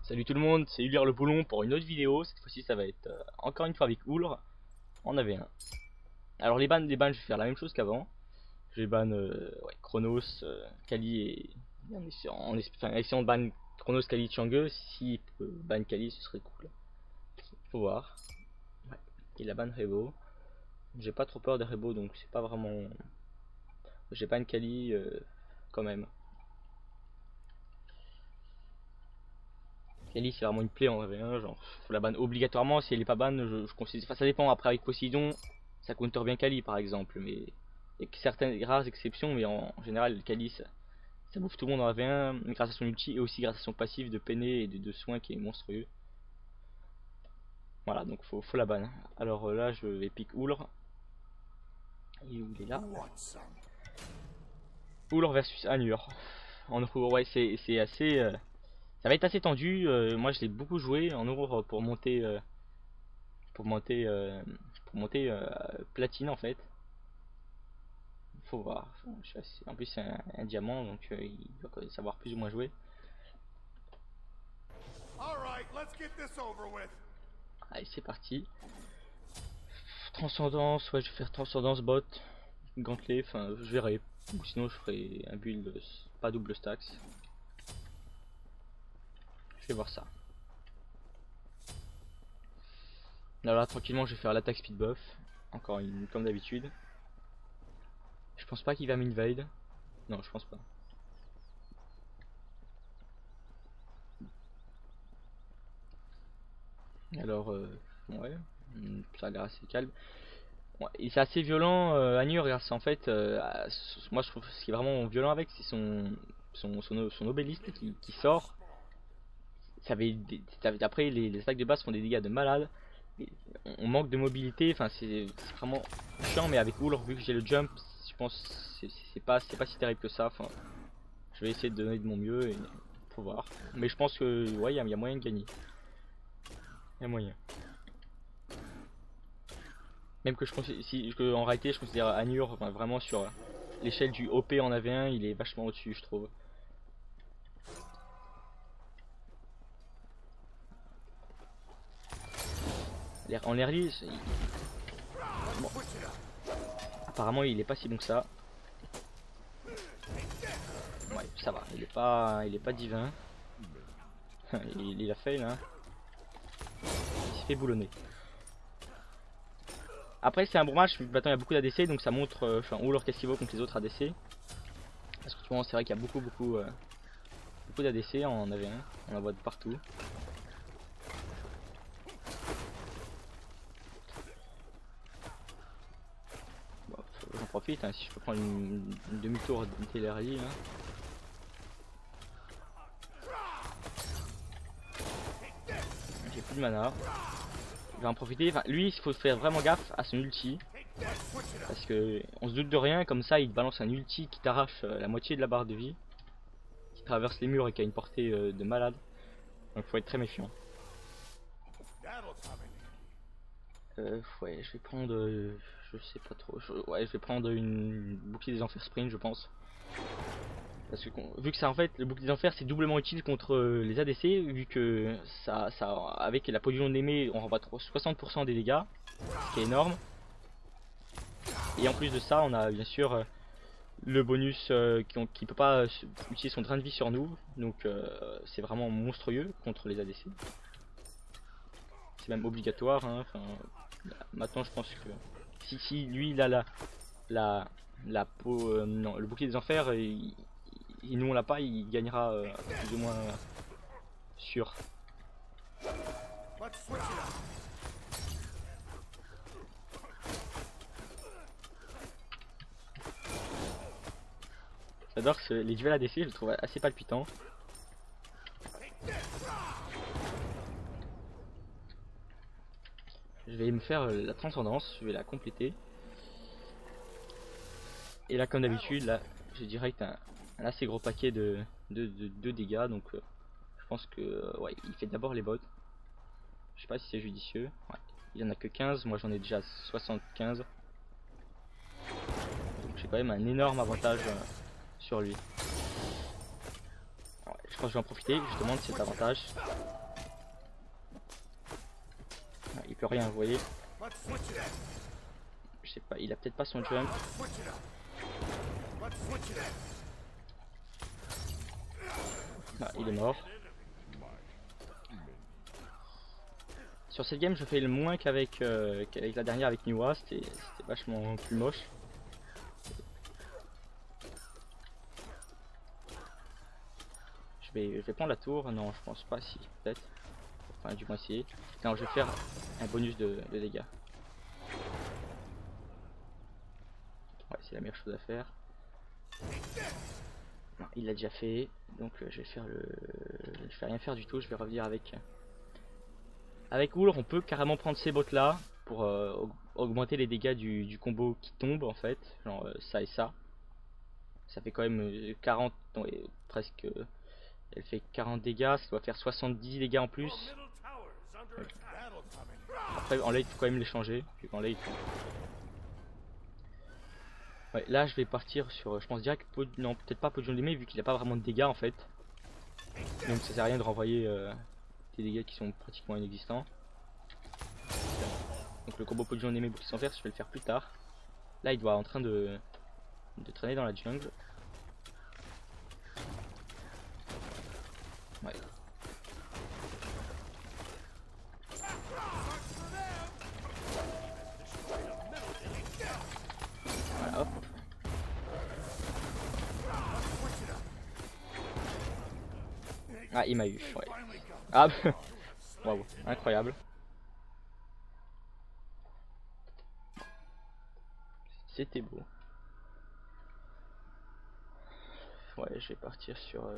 Salut tout le monde, c'est Ulir le Boulon pour une autre vidéo. Cette fois-ci ça va être encore une fois avec Oulr en AV1. Alors les bans, je vais faire la même chose qu'avant. Je vais ban Chronos, Kali et enfin, essayant de ban Chronos, Kali, Chang'e. Si peut ban Kali ce serait cool. Faut voir. Ouais. Il a ban Rebo. J'ai pas trop peur des Rebo donc c'est pas vraiment. J'ai ban Kali quand même. Kali c'est vraiment une plaie en AV1, genre faut la ban obligatoirement. Si elle est pas ban, je considère. Enfin ça dépend, après avec Poséidon ça counter bien Kali par exemple, mais il y a certaines rares exceptions, mais en général Kali ça bouffe tout le monde en AV1 grâce à son ulti et aussi grâce à son passif de peiner et de soins qui est monstrueux. Voilà, donc faut la ban. Alors là je vais pick Oulr. Et où il est là? Oulr versus Anur. En Aurore, ouais c'est assez ça va être assez tendu. Moi je l'ai beaucoup joué en Aurore pour monter platine en fait. Faut voir. En plus c'est un diamant donc il doit savoir plus ou moins jouer. Allez c'est parti. Transcendance, ouais je vais faire transcendance bot, gantelet, enfin je verrai. Ou sinon je ferai un build pas double stacks. Je vais voir ça. Là tranquillement je vais faire l'attaque speed buff. Encore une comme d'habitude. Je pense pas qu'il va m'invade. Non je pense pas. Alors ouais, ça a l'air assez calme. Ouais, et c'est assez violent Anur, grâce en fait moi je trouve ce qui est vraiment violent avec c'est son obélisque qui sort. Après les attaques de base font des dégâts de malade. On manque de mobilité, enfin c'est vraiment chiant, mais avec Oulr vu que j'ai le jump, je pense c'est pas si terrible que ça. Enfin, je vais essayer de donner de mon mieux et faut voir. Mais je pense que ouais, il y a moyen de gagner. Il y a moyen. Même que en réalité je considère Anur enfin, vraiment sur l'échelle du OP en AV1, il est vachement au-dessus je trouve. En early, bon. Apparemment il est pas si bon que ça. Ouais, ça va, il est pas divin. il a fail hein. Il s'est fait boulonner. Après c'est un bon match, maintenant il y a beaucoup d'ADC donc ça montre enfin Oulr qu'est-ce qu'il vaut contre les autres ADC. Parce que c'est vrai qu'il y a beaucoup d'ADC en AV1, on en voit de partout. Bon, j'en profite hein, si je peux prendre une demi-tour d'Intellerly hein. J'ai plus de mana. Je vais en profiter, enfin, lui il faut faire vraiment gaffe à son ulti. Parce que on se doute de rien, comme ça il te balance un ulti qui t'arrache la moitié de la barre de vie. Qui traverse les murs et qui a une portée de malade. Donc faut être très méfiant. Ouais, je vais prendre, je sais pas trop, ouais, je vais prendre une bouclier des enfers sprint, je pense. Parce que vu que ça en fait, le bouclier des enfers c'est doublement utile contre les ADC, vu que avec la pollution de l'aimé, on renvoie 60% des dégâts, ce qui est énorme. Et en plus de ça, on a bien sûr le bonus qui peut pas utiliser son drain de vie sur nous, donc c'est vraiment monstrueux contre les ADC. C'est même obligatoire, hein. Enfin, maintenant je pense que si lui il a la peau, non, le bouclier des enfers, nous on l'a pas, il gagnera plus ou moins sûr. J'adore les duels ADC, je le trouve assez palpitant. Je vais me faire la transcendance, je vais la compléter. Et là comme d'habitude, là j'ai direct un assez gros paquet de dégâts, donc je pense que ouais, il fait d'abord les bots. Je sais pas si c'est judicieux. Ouais. Il en a que 15, moi j'en ai déjà 75. Donc j'ai quand même un énorme avantage sur lui. Ouais, je pense que je vais en profiter justement de cet avantage. Ah, il peut rien, vous voyez. Je sais pas, il a peut-être pas son jump. Ah, il est mort. Sur cette game je fais le moins qu'avec la dernière avec Niwa, c'était vachement plus moche. Je vais prendre la tour, non je pense pas, si peut-être. Enfin du moins essayer. Non, je vais faire un bonus de dégâts. Ouais, c'est la meilleure chose à faire. Non, il l'a déjà fait, donc je vais faire je vais rien faire du tout, je vais revenir avec Ulr. On peut carrément prendre ces bottes là pour augmenter les dégâts du combo qui tombe en fait, genre ça et ça. Ça fait quand même 40, non, presque, elle fait 40 dégâts, ça doit faire 70 dégâts en plus. Après en late il faut quand même les changer, vu qu'en late... Ouais, là je vais partir sur, je pense direct, non peut-être pas Podium Limé vu qu'il a pas vraiment de dégâts en fait. Donc ça sert à rien de renvoyer des dégâts qui sont pratiquement inexistants. Donc le combo Podium Limé Bouclier sans fer, je vais le faire plus tard. Là il doit en train de traîner dans la jungle. Ouais. Voilà, hop. Ah, il m'a eu, ouais. Ah, waouh, incroyable. C'était beau. Ouais, je vais partir sur...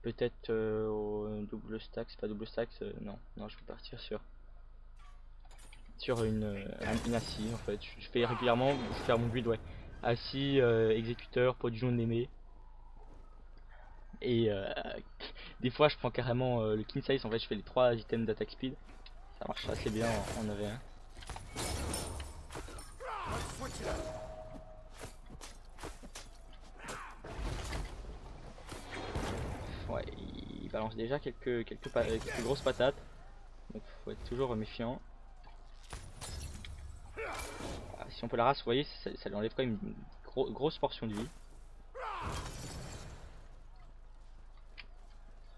peut-être au double stack, c'est pas double stack, non, je vais partir sur une assis en fait. Je fais régulièrement, faire mon build, ouais. Assis, exécuteur, pot de jaune aimé. Et des fois je prends carrément le king size, en fait je fais les 3 items d'attaque speed. Ça marche assez bien en AV1. Ouais, il balance déjà quelques grosses patates. Donc faut être toujours méfiant. Ah, si on peut la race, vous voyez, ça lui enlève quand même une grosse portion de vie.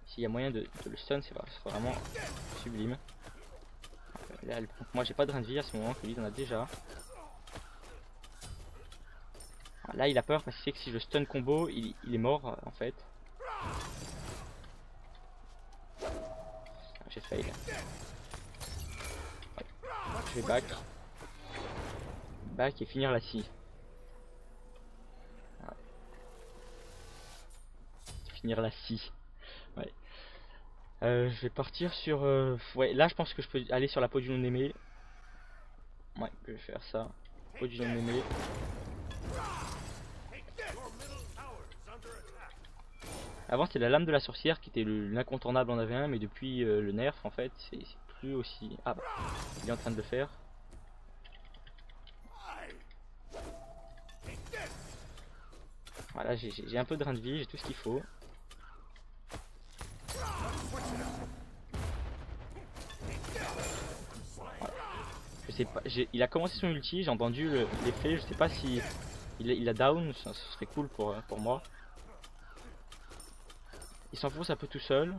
S'il y a moyen de le stun, c'est vraiment sublime. Là, moi j'ai pas de rein de vie à ce moment, que lui il en a déjà. Là il a peur parce qu'il sait que si je stun combo, il est mort en fait. J'ai fail. Ouais. Je vais back et finir la scie. Ouais. Finir la scie. Ouais. Je vais partir sur... ouais, là je pense que je peux aller sur la peau du non aimé. Ouais, je vais faire ça. Peau du non aimé. Avant c'était la lame de la sorcière qui était l'incontournable en AV1, mais depuis le nerf en fait c'est plus aussi... Ah bah, il est en train de le faire. Voilà, j'ai un peu de rein de vie, j'ai tout ce qu'il faut. Voilà. Je sais pas, il a commencé son ulti, j'ai entendu l'effet, je sais pas si il a down, ce serait cool pour moi. Il s'enfonce un peu tout seul.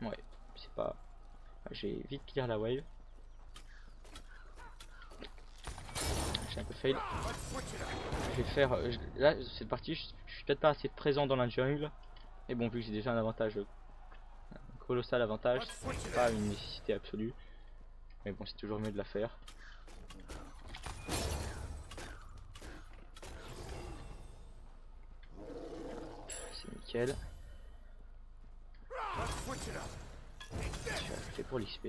Ouais, c'est pas... J'ai vite clear la wave. J'ai un peu fail. Je vais faire... là, cette partie, je suis peut-être pas assez présent dans la jungle. Mais bon, vu que j'ai déjà un avantage... un colossal avantage, c'est pas une nécessité absolue. Mais bon, c'est toujours mieux de la faire. C'est nickel. Je vais ajouter pour l'XP.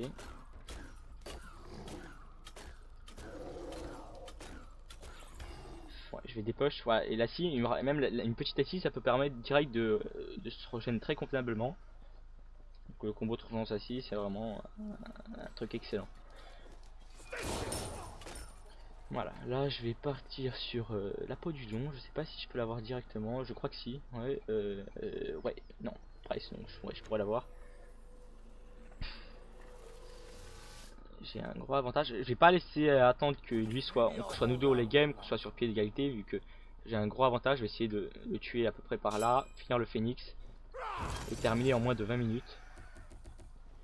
Ouais, je vais dépoche. Ouais, et la scie, même une petite scie, ça peut permettre direct de se regen très convenablement. Donc le combo trouve scie, c'est vraiment un truc excellent. Voilà, là je vais partir sur la peau du lion. Je sais pas si je peux l'avoir directement. Je crois que si. Ouais, ouais, non. Price, non, ouais, je pourrais l'avoir. J'ai un gros avantage. Je vais pas laisser attendre que lui soit, qu'on soit nous deux au late game, qu'on soit sur pied d'égalité, vu que j'ai un gros avantage. Je vais essayer de le tuer à peu près par là, finir le phoenix et terminer en moins de 20 minutes.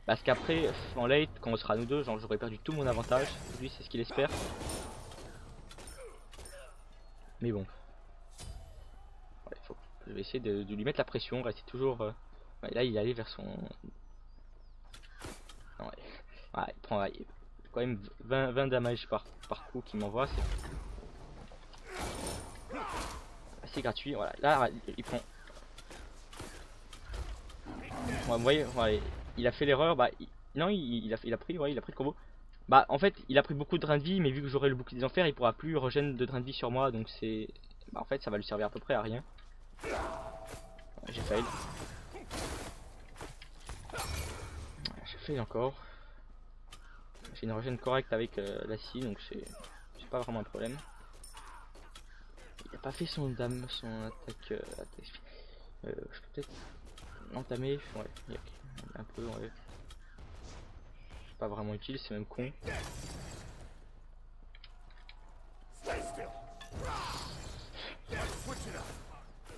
Parce qu'après, en late, quand on sera nous deux, genre j'aurais perdu tout mon avantage. Lui, c'est ce qu'il espère. Mais bon, ouais, je vais essayer de lui mettre la pression, rester toujours. Ouais, là, il est allé vers son. Non, ouais. Ouais, il prend ouais, quand même 20 damage par coup qu'il m'envoie. C'est assez gratuit. Voilà, là, il prend. Ouais, vous voyez, ouais, il a fait l'erreur. Bah, non, il a pris, ouais, il a pris le combo. Bah, en fait, il a pris beaucoup de drain de vie, mais vu que j'aurai le bouclier des enfers, il pourra plus regen de drain de vie sur moi. Donc, c'est. Bah, en fait, ça va lui servir à peu près à rien. Ouais, j'ai fail. Ouais, j'ai fail encore. J'ai une regen correcte avec la scie, donc c'est pas vraiment un problème. Il a pas fait son dame, son attaque. Je peux peut-être l'entamer. Ouais, un peu, ouais. C'est pas vraiment utile, c'est même con.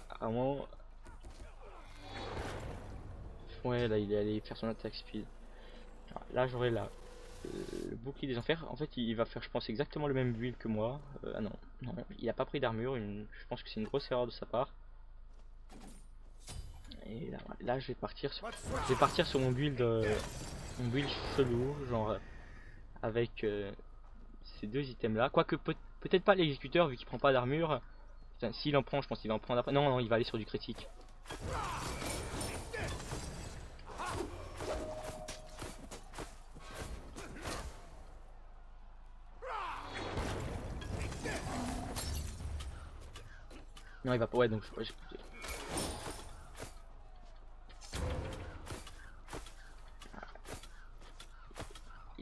À un moment. Ouais, là il est allé faire son attaque speed. Alors, là j'aurai le bouclier des enfers. En fait, il va faire, je pense, exactement le même build que moi. Ah non, non, il a pas pris d'armure. Je pense que c'est une grosse erreur de sa part. Et là je vais partir sur mon mon build chelou, genre avec ces deux items là. Quoique peut-être pas l'exécuteur vu qu'il prend pas d'armure. S'il en prend, je pense qu'il va en prendre après. Non, non, il va aller sur du critique. Non, il va pas. Ouais, donc ouais,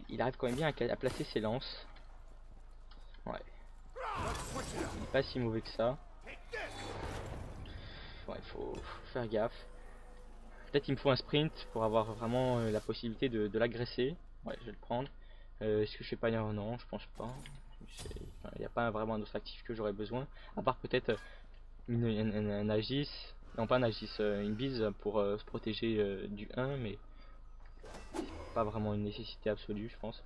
il arrive quand même bien à placer ses lances. Ouais. Il est pas si mauvais que ça. Ouais, faut faire gaffe. Peut-être il me faut un sprint pour avoir vraiment la possibilité de l'agresser. Ouais, je vais le prendre. Est-ce que je fais pas une erreur? Non, je pense pas. Il n'y a pas vraiment d'autre actif que j'aurais besoin. À part peut-être un Agis. Non, pas un Agis, une bise pour se protéger du 1, mais pas vraiment une nécessité absolue, je pense.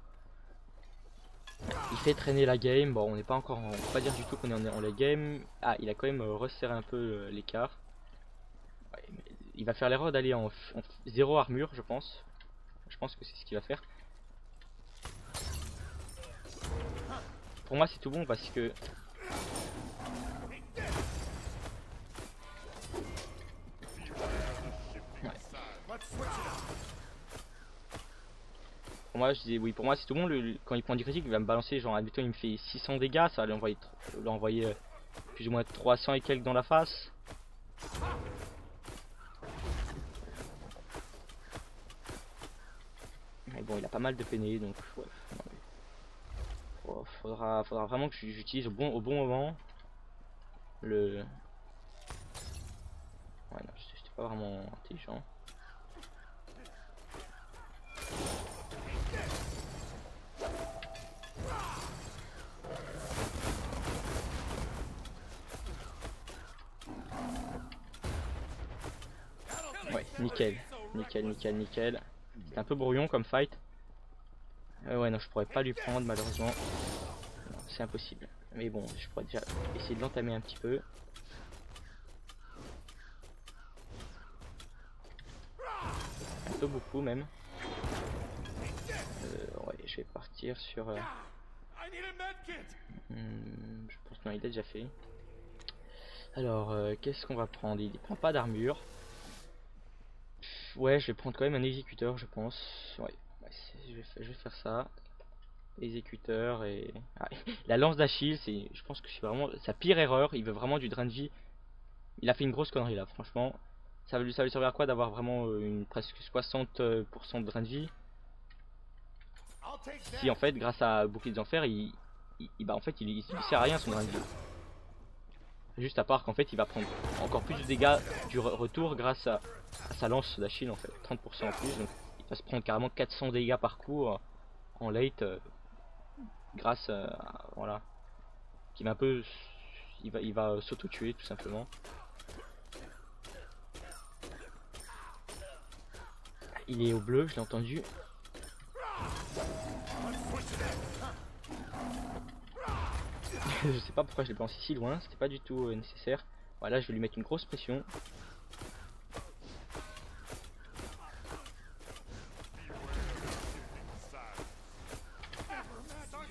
Il fait traîner la game. Bon, on n'est pas encore. On peut pas dire du tout qu'on est en la game. Ah, il a quand même resserré un peu l'écart. Ouais, il va faire l'erreur d'aller en 0 armure, je pense. Je pense que c'est ce qu'il va faire. Pour moi, c'est tout bon parce que. Ouais. Pour moi, je disais oui, pour moi, c'est tout bon. Quand il prend du critique, il va me balancer. Genre, admettons, il me fait 600 dégâts. Ça va lui envoyer plus ou moins 300 et quelques dans la face. Mais bon, il a pas mal de peiné donc ouais. Oh, faudra vraiment que j'utilise au bon moment le. Ouais, non, c'était pas vraiment intelligent. Ouais, nickel, nickel, nickel, nickel. C'est un peu brouillon comme fight. Ouais, non, je pourrais pas lui prendre malheureusement. C'est impossible. Mais bon, je pourrais déjà essayer de l'entamer un petit peu. Un peu beaucoup même. Ouais, je vais partir sur. Je pense qu'il a déjà fait. Alors, qu'est-ce qu'on va prendre? Il prend pas d'armure. Ouais, je vais prendre quand même un exécuteur, je pense. Ouais, je vais faire ça. Exécuteur et. Ah, la lance d'Achille, je pense que c'est vraiment sa pire erreur. Il veut vraiment du drain de vie. Il a fait une grosse connerie là, franchement. Ça va lui servir à quoi d'avoir vraiment une presque 60% de drain de vie? Si en fait, grâce à Bouclier des Enfers, bah en fait il sert à rien son drain de vie. Juste à part qu'en fait il va prendre encore plus de dégâts du retour grâce à sa lance d'Achille en fait, 30% en plus, donc il va se prendre carrément 400 dégâts par coup en late grâce voilà, qui va un peu, il va s'auto-tuer tout simplement. Il est au bleu, je l'ai entendu. Je sais pas pourquoi je l'ai balancé si loin, c'était pas du tout nécessaire. Voilà, je vais lui mettre une grosse pression.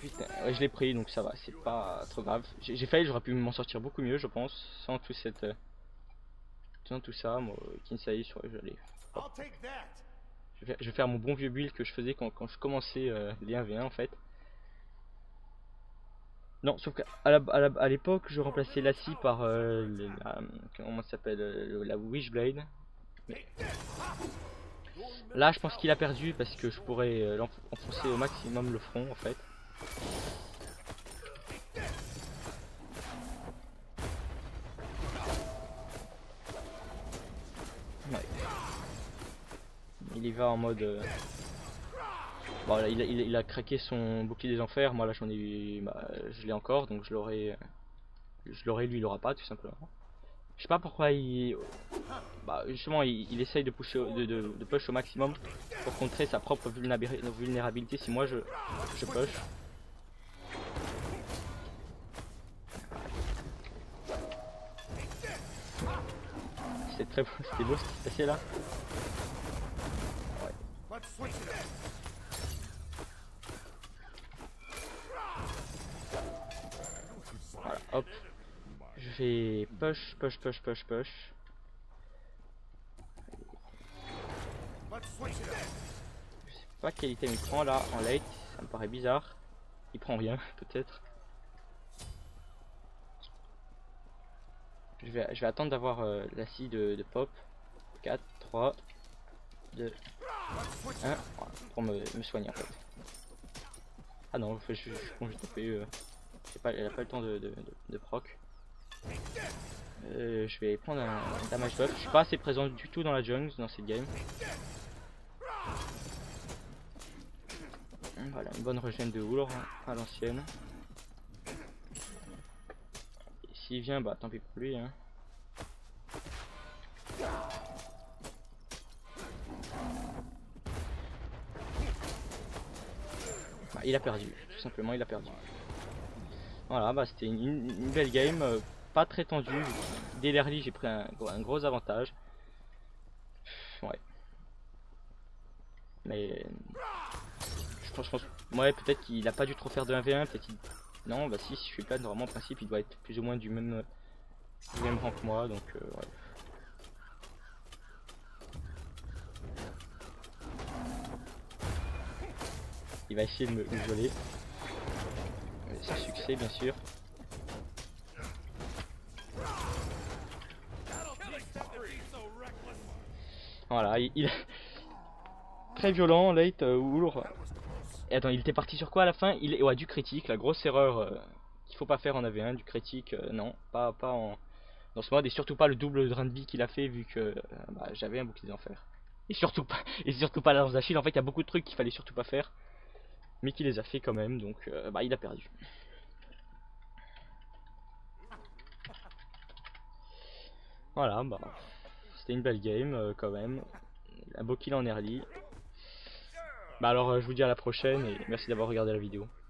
Putain, ouais, je l'ai pris donc ça va, c'est pas trop grave. J'ai failli, j'aurais pu m'en sortir beaucoup mieux, je pense, sans tout sans tout ça. Moi, Kinsai, je vais faire mon bon vieux build que je faisais quand je commençais les 1v1 en fait. Non, sauf qu'à à l'époque, je remplaçais Lassie par comment ça s'appelle, la Wishblade. Mais là, je pense qu'il a perdu parce que je pourrais enfoncer au maximum le front en fait. Ouais. Il y va en mode. Bon, là, il a craqué son bouclier des enfers. Moi là, j'en ai, bah, je l'ai encore, donc je l'aurai, lui, il l'aura pas tout simplement. Je sais pas pourquoi bah, justement, il essaye de pusher, de push au maximum pour contrer sa propre vulnérabilité si moi je push. C'était beau ce qui se passait là. Ouais. Voilà, hop. Je fais push. Je sais pas quel item il prend là en late, ça me paraît bizarre. Il prend rien peut-être. Je vais attendre d'avoir la scie de pop. 4, 3, 2, 1, voilà, pour me soigner en fait. Ah non, je bon, j'ai tapé, elle a pas le temps de proc. Je vais prendre un damage buff. Je suis pas assez présent du tout dans la jungle dans cette game. Voilà, une bonne régène de Houlr à l'ancienne. S'il vient, bah tant pis pour lui. Hein. Bah, il a perdu, tout simplement il a perdu. Voilà, bah c'était une belle game, pas très tendue. Dès l'early j'ai pris un gros avantage. Ouais. Mais je pense ouais, peut-être qu'il a pas dû trop faire de 1v1, peut-être non, bah si je suis plat, normalement en principe il doit être plus ou moins du même rang que moi, donc ouais. Il va essayer de me geler. Sans succès bien sûr. Voilà, il très violent, late, Houlr. Et attends, il était parti sur quoi à la fin? Ouais, du critique, la grosse erreur qu'il faut pas faire en AV1, du critique, non, pas dans ce mode, et surtout pas le double drain de vie qu'il a fait vu que bah, j'avais un bouclier d'enfer. Et surtout pas la lance d'Achille, en fait il y a beaucoup de trucs qu'il fallait surtout pas faire, mais qu'il les a fait quand même, donc bah il a perdu. Voilà, bah c'était une belle game quand même, un beau kill en early. Bah alors je vous dis à la prochaine et merci d'avoir regardé la vidéo.